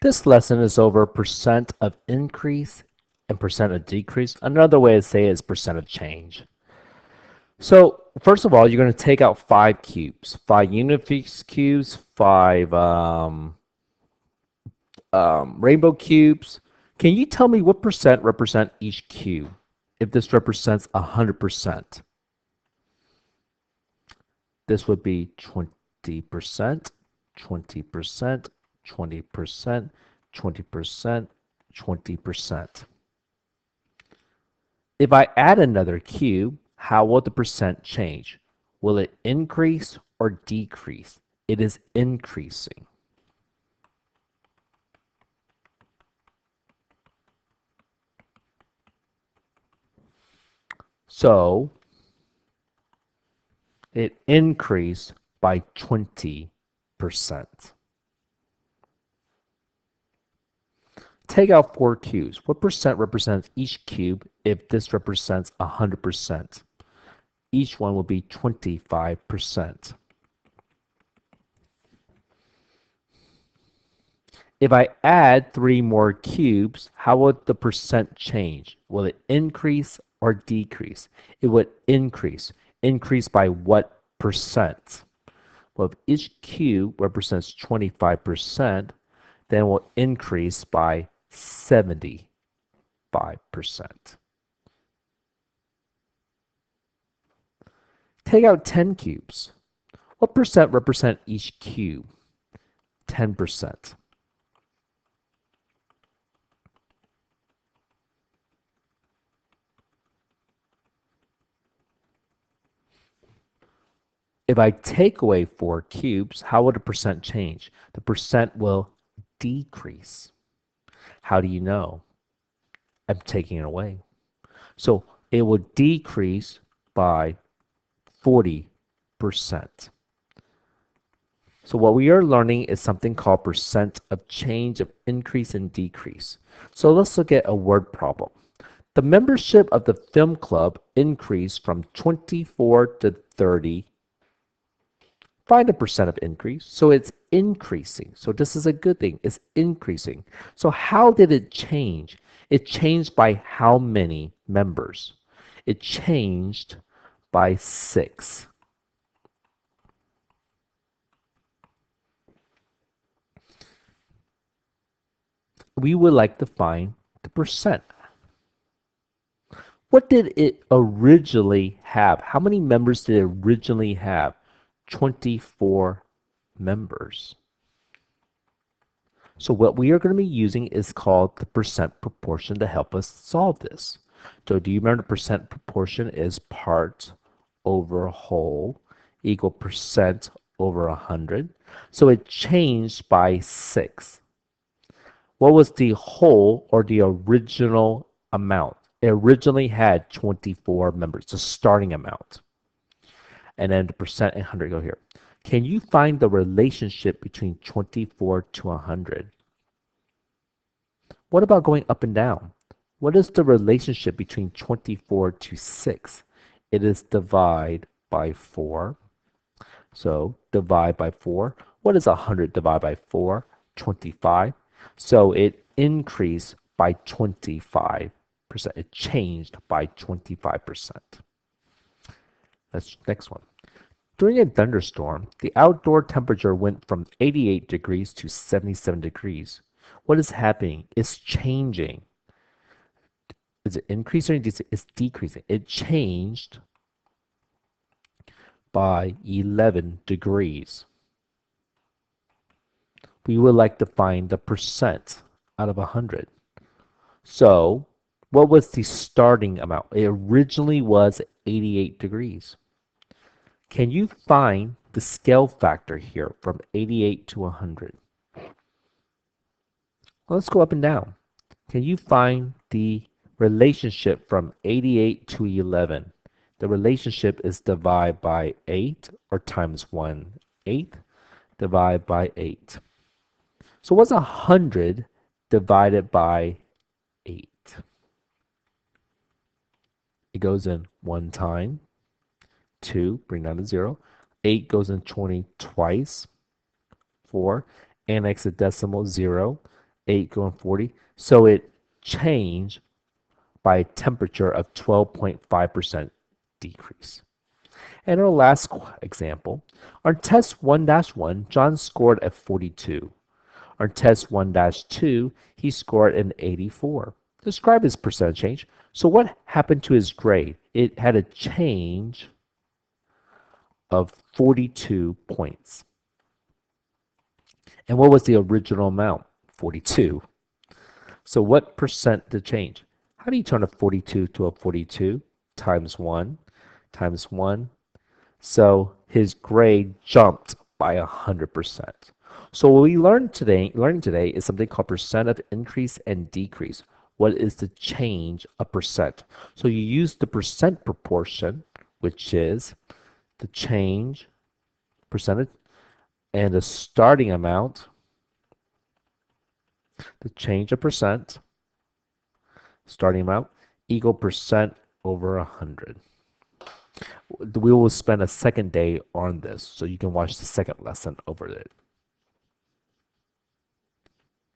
This lesson is over percent of increase and percent of decrease. Another way to say it is percent of change. So first of all, you're going to take out 5 cubes, 5 Unifix cubes, 5 rainbow cubes. Can you tell me what percent represent each cube? If this represents 100%, this would be 20%, 20%, 20%, 20%, 20%. If I add another cube, how will the percent change? Will it increase or decrease? It is increasing. So it increased by 20%. Take out 4 cubes. What percent represents each cube if this represents 100%? Each one will be 25%. If I add 3 more cubes, how would the percent change? Will it increase or decrease? It would increase. Increase by what percent? Well, if each cube represents 25%, then it will increase by 75%. Take out 10 cubes. What percent represent each cube? 10%. If I take away 4 cubes, how will the percent change? The percent will decrease. How do you know? I'm taking it away. So it will decrease by 40%. So what we are learning is something called percent of change of increase and decrease. So let's look at a word problem. The membership of the film club increased from 24 to 30. Find the percent of increase. So it's increasing. So this is a good thing. It's increasing. So how did it change? It changed by how many members? It changed by 6. We would like to find the percent. What did it originally have? How many members did it originally have? 24 members. So what we are going to be using is called the percent proportion to help us solve this. So do you remember the percent proportion is part over whole equal percent over 100? So it changed by 6. What was the whole or the original amount? It originally had 24 members, the starting amount. And then the percent and 100 go here. Can you find the relationship between 24 to 100? What about going up and down? What is the relationship between 24 to 6? It is divide by 4. So divide by 4. What is 100 divided by 4? 25. So it increased by 25%. It changed by 25%. That's next one. During a thunderstorm, the outdoor temperature went from 88 degrees to 77 degrees. What is happening? It's changing. Is it increasing or decreasing? It's decreasing. It changed by 11 degrees. We would like to find the percent out of 100. So what was the starting amount? It originally was 88 degrees. Can you find the scale factor here from 88 to 100? Well, let's go up and down. Can you find the relationship from 88 to 11? The relationship is divide by 8 or times 1/8 divide by 8. So what's 100 divided by 8? It goes in 1 time, 2, bring down to 0. 8 goes in 20 twice, 4, annex a decimal, 0. 8 going 40. So it changed by a temperature of 12.5% decrease. And our last example, on test 1-1, John scored a 42. On test 1-2, he scored an 84. Describe his percent change. So what happened to his grade? It had a change of 42 points. And what was the original amount? 42. So what percent did change? How do you turn a 42 to a 42? Times 1 times 1. So his grade jumped by 100%. So what we learning today is something called percent of increase and decrease. What is the change of percent? So you use the percent proportion, which is the change percentage, and the starting amount, the change of percent, starting amount, equal percent over 100. We will spend a second day on this, so you can watch the second lesson over it.